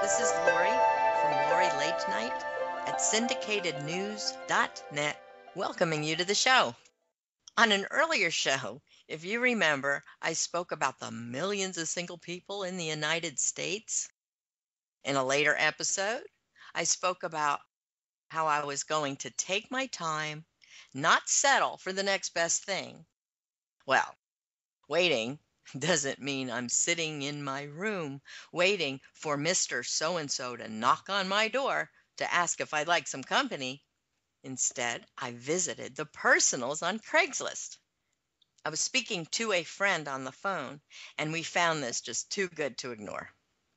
This is Lori from LoriLateNite at syndicatednews.net, welcoming you to the show. On an earlier show, if you remember, I spoke about the millions of single people in the United States. In a later episode, I spoke about how I was going to take my time, not settle for the next best thing. Well, waiting doesn't mean I'm sitting in my room waiting for Mr. So and so to knock on my door to ask if I'd like some company. Instead, I visited the personals on Craigslist. I was speaking to a friend on the phone, and we found this just too good to ignore.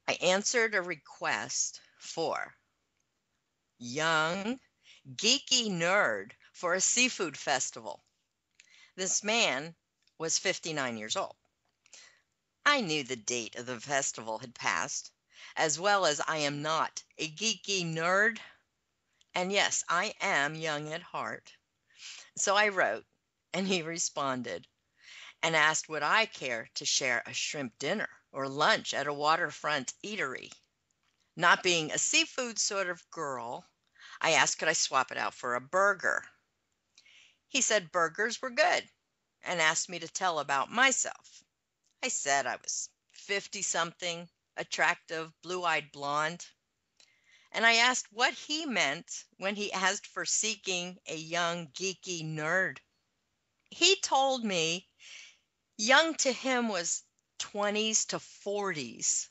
I answered a request for young, geeky nerd for a seafood festival. This man was 59 years old. I knew the date of the festival had passed, as well as I am not a geeky nerd. And yes, I am young at heart. So I wrote, and he responded and asked would I care to share a shrimp dinner or lunch at a waterfront eatery. Not being a seafood sort of girl, I asked could I swap it out for a burger. He said burgers were good and asked me to tell about myself. I said I was 50-something, attractive, blue-eyed blonde. And I asked what he meant when he asked for seeking a young, geeky nerd. He told me young to him was 20s to 40s.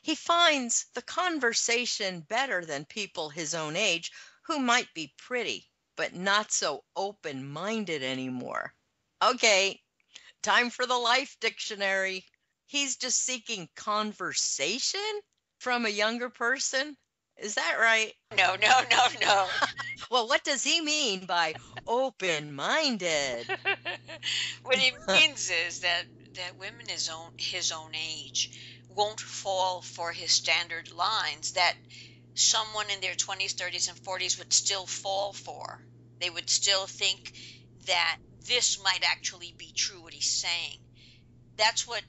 He finds the conversation better than people his own age who might be pretty, but not so open-minded anymore. Okay, time for the life dictionary. He's just seeking conversation from a younger person? Is that right? No, no, no, no. Well, what does he mean by open-minded? What he means is that women his own age won't fall for his standard lines that someone in their 20s, 30s, and 40s would still fall for. They would still think that this might actually be true, what he's saying. That's what,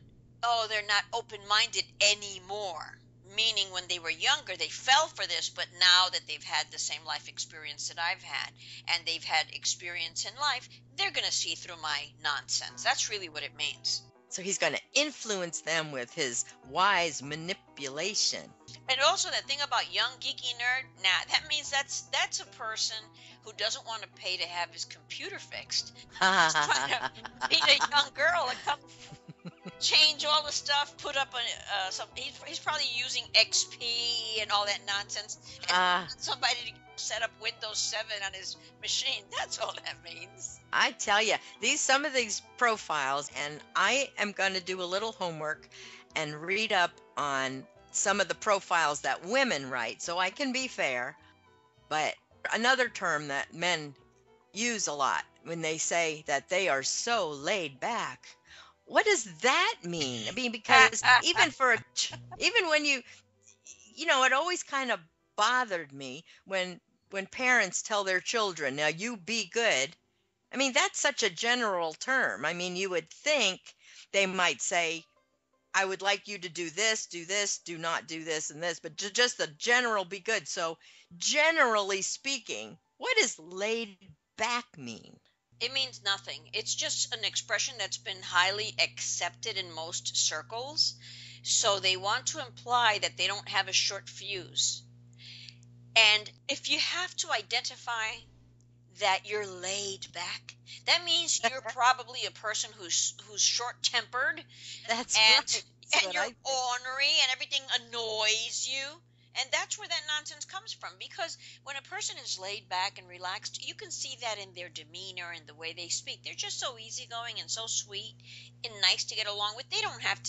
oh, they're not open-minded anymore. Meaning when they were younger, they fell for this, but now that they've had the same life experience that I've had, and they've had experience in life, they're going to see through my nonsense. That's really what it means. So he's going to influence them with his wise manipulation. And also that thing about young geeky nerd, that means that's a person who doesn't want to pay to have his computer fixed. He's trying to meet a young girl and come change all the stuff, put up he's probably using XP and all that nonsense, and somebody to set up Windows 7 on his machine. That's all that means. I tell you, some of these profiles, and I am going to do a little homework and read up on some of the profiles that women write so I can be fair. But another term that men use a lot when they say that they are so laid back. What does that mean? I mean, because even when it always kind of bothered me when parents tell their children, now you be good. I mean, that's such a general term. I mean, you would think they might say, I would like you to do this, do not do this and this, but just the general be good. So generally speaking, what does laid back mean? It means nothing. It's just an expression that's been highly accepted in most circles. So they want to imply that they don't have a short fuse. And if you have to identify that you're laid back, that means you're probably a person who's short-tempered. That's and right. and you're ornery and everything annoys you. And that's where that nonsense comes from, because when a person is laid back and relaxed, you can see that in their demeanor and the way they speak. They're just so easygoing and so sweet and nice to get along with. They don't have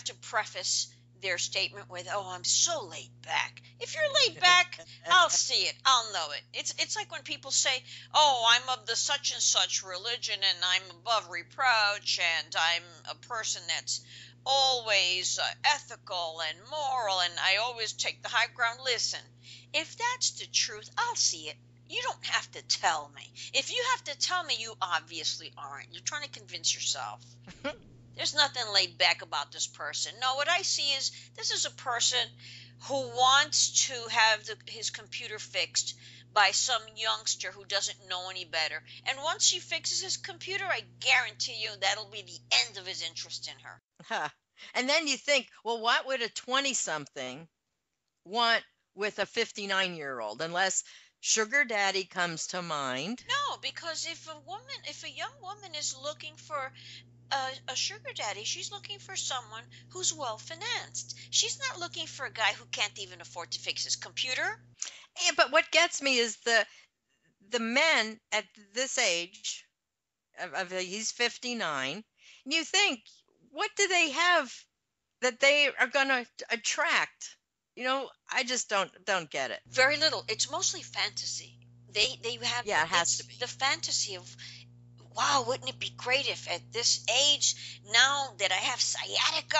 to preface their statement with, oh, I'm so laid back. If you're laid back, I'll see it. I'll know it. It's like when people say, oh, I'm of the such and such religion and I'm above reproach and I'm a person that's always ethical and moral and I always take the high ground. Listen, if that's the truth, I'll see it. You don't have to tell me. If you have to tell me, you obviously aren't. You're trying to convince yourself. There's nothing laid back about this person. No, what I see is this is a person who wants to have his computer fixed by some youngster who doesn't know any better. And once she fixes his computer, I guarantee you that'll be the end of his interest in her. Huh. And then you think, well, what would a 20-something want with a 59-year-old, unless sugar daddy comes to mind? No, because if a young woman is looking for a sugar daddy, she's looking for someone who's well financed. She's not looking for a guy who can't even afford to fix his computer. Yeah, but what gets me is the men at this age he's 59, and you think, what do they have that they are going to attract? I just don't get it. Very little. It's mostly fantasy. They have Yeah, it has to be. the fantasy of, wow, wouldn't it be great if at this age, now that I have sciatica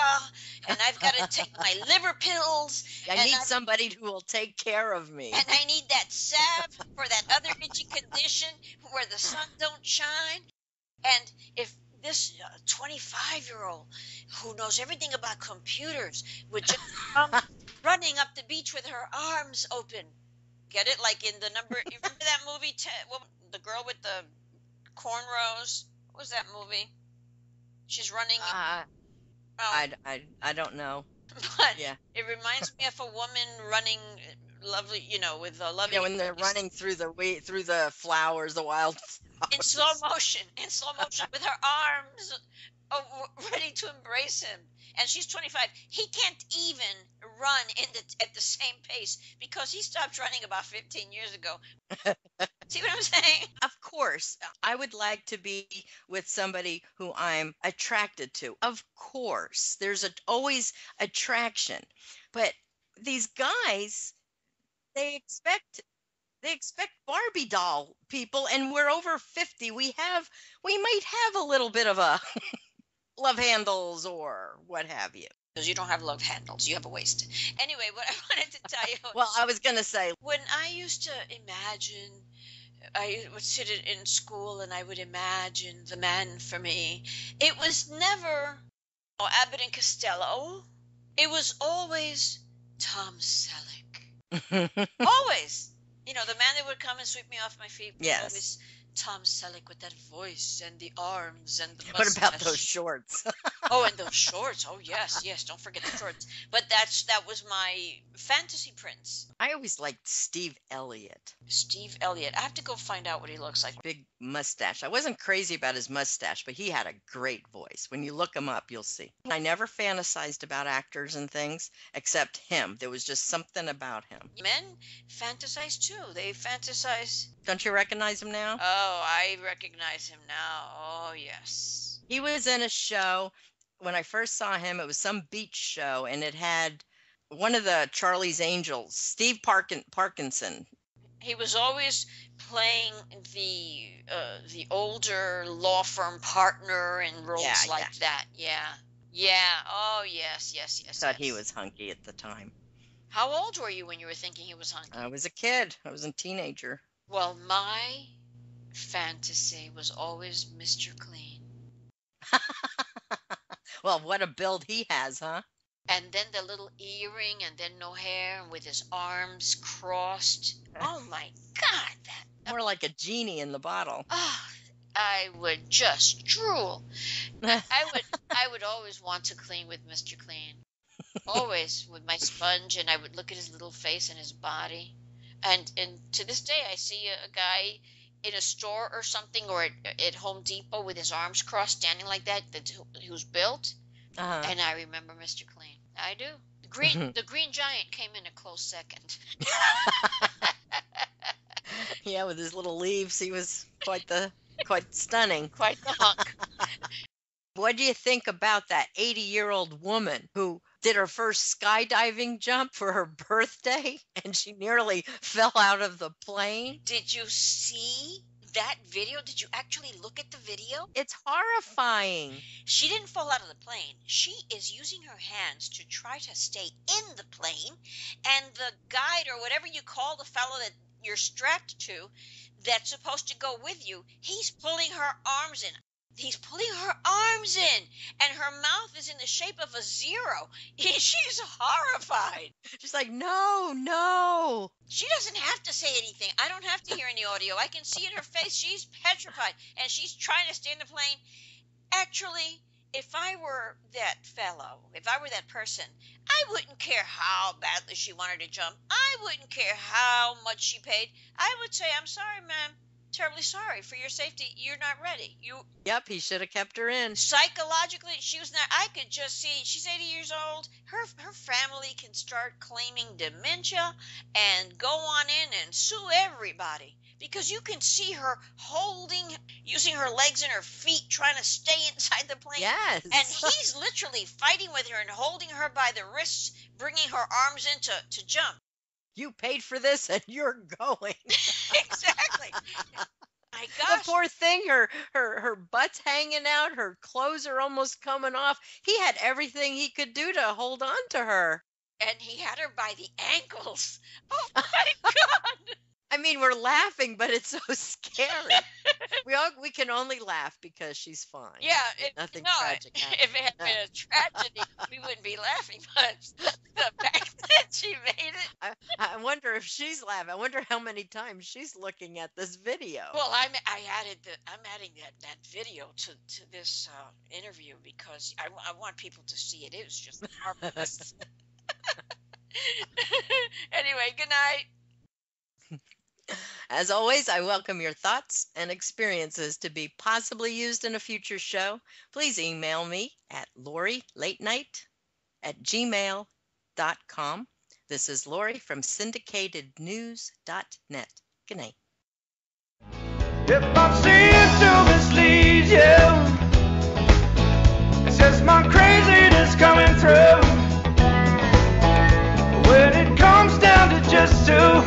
and I've got to take my liver pills, I need somebody who will take care of me. and I need that salve for that other itchy condition where the sun don't shine. And if this 25-year-old who knows everything about computers would just come running up the beach with her arms open. Get it? Like in the number, you remember that movie, the girl with the cornrows? What was that movie? She's running. I don't know. But yeah, it reminds me of a woman running, lovely, with a lovely. Yeah, when they're running through the flowers, the wild flowers. In slow motion with her arms ready to embrace him. And she's 25. He can't even run at the same pace because he stopped running about 15 years ago. See what I'm saying? Of course, I would like to be with somebody who I'm attracted to. Of course, there's always attraction. But these guys, they expect Barbie doll people, and we're over 50. We might have a little bit of a love handles or what have you. Because you don't have love handles, you have a waist. Anyway, what I wanted to tell you. Well, I was going to say, when I used to imagine, I would sit in school and I would imagine the man for me. It was never Abbott and Costello. It was always Tom Selleck. Always. The man that would come and sweep me off my feet was always Tom Selleck with that voice and the arms and the mustache. What about those shorts? And those shorts. Oh, yes. Don't forget the shorts. But that was my fantasy prince. I always liked Steve Elliott. Steve Elliott. I have to go find out what he looks like. Big mustache. I wasn't crazy about his mustache, but he had a great voice. When you look him up, you'll see. I never fantasized about actors and things except him. There was just something about him. Men fantasize too. They fantasize. Don't you recognize him now? Oh, I recognize him now. Oh, yes. He was in a show. When I first saw him, it was some beach show, and it had one of the Charlie's Angels, Steve Parkinson. He was always playing the older law firm partner in roles that. Yeah. Oh, yes. Thought he was hunky at the time. How old were you when you were thinking he was hunky? I was a kid. I was a teenager. Well, my fantasy was always Mr. Clean. Well, what a build he has, huh? And then the little earring and then no hair and with his arms crossed. Oh, my God. More like a genie in the bottle. Oh, I would just drool. I would always want to clean with Mr. Clean. Always with my sponge, and I would look at his little face and his body. And to this day, I see a guy in a store or something, or at Home Depot with his arms crossed, standing like that, who's built. And I remember Mr. Clean. I do. The Green Giant came in a close second. Yeah, with his little leaves, he was quite stunning. Quite the hunk. What do you think about that 80-year-old woman who did her first skydiving jump for her birthday, and she nearly fell out of the plane? Did you see that video? Did you actually look at the video? It's horrifying. She didn't fall out of the plane. She is using her hands to try to stay in the plane, and the guide, or whatever you call the fellow that you're strapped to, that's supposed to go with you, he's pulling her arms in. he's pulling her arms in, and her mouth is in the shape of a zero. She's horrified. She's like, no, no. She doesn't have to say anything. I don't have to hear any audio. I can see in her face she's petrified, and she's trying to stay in the plane. Actually, if I were that fellow, if I were that person, I wouldn't care how badly she wanted to jump. I wouldn't care how much she paid. I would say, I'm sorry, ma'am. Terribly sorry for your safety. You're not ready. Yep, he should have kept her in. Psychologically, she was not. I could just see she's 80 years old. Her family can start claiming dementia and go on in and sue everybody, because you can see her using her legs and her feet, trying to stay inside the plane. Yes. And he's literally fighting with her and holding her by the wrists, bringing her arms in to jump. You paid for this and you're going. Exactly. My gosh. The poor thing, her butt's hanging out, her clothes are almost coming off. He had everything he could do to hold on to her. And he had her by the ankles. Oh my God. I mean, we're laughing, but it's so scary. We can only laugh because she's fine. Yeah, nothing tragic happened. If it had been a tragedy, we wouldn't be laughing. But the fact that she made it. I wonder if she's laughing. I wonder how many times she's looking at this video. Well, I'm adding that video to this interview, because I want people to see it. It was just marvelous. Anyway, good night. As always, I welcome your thoughts and experiences to be possibly used in a future show. Please email me at LoriLateNite@gmail.com. This is Lori from syndicatednews.net. Good night. If I'm seeing to mislead you, it's just my craziness coming through. When it comes down to just two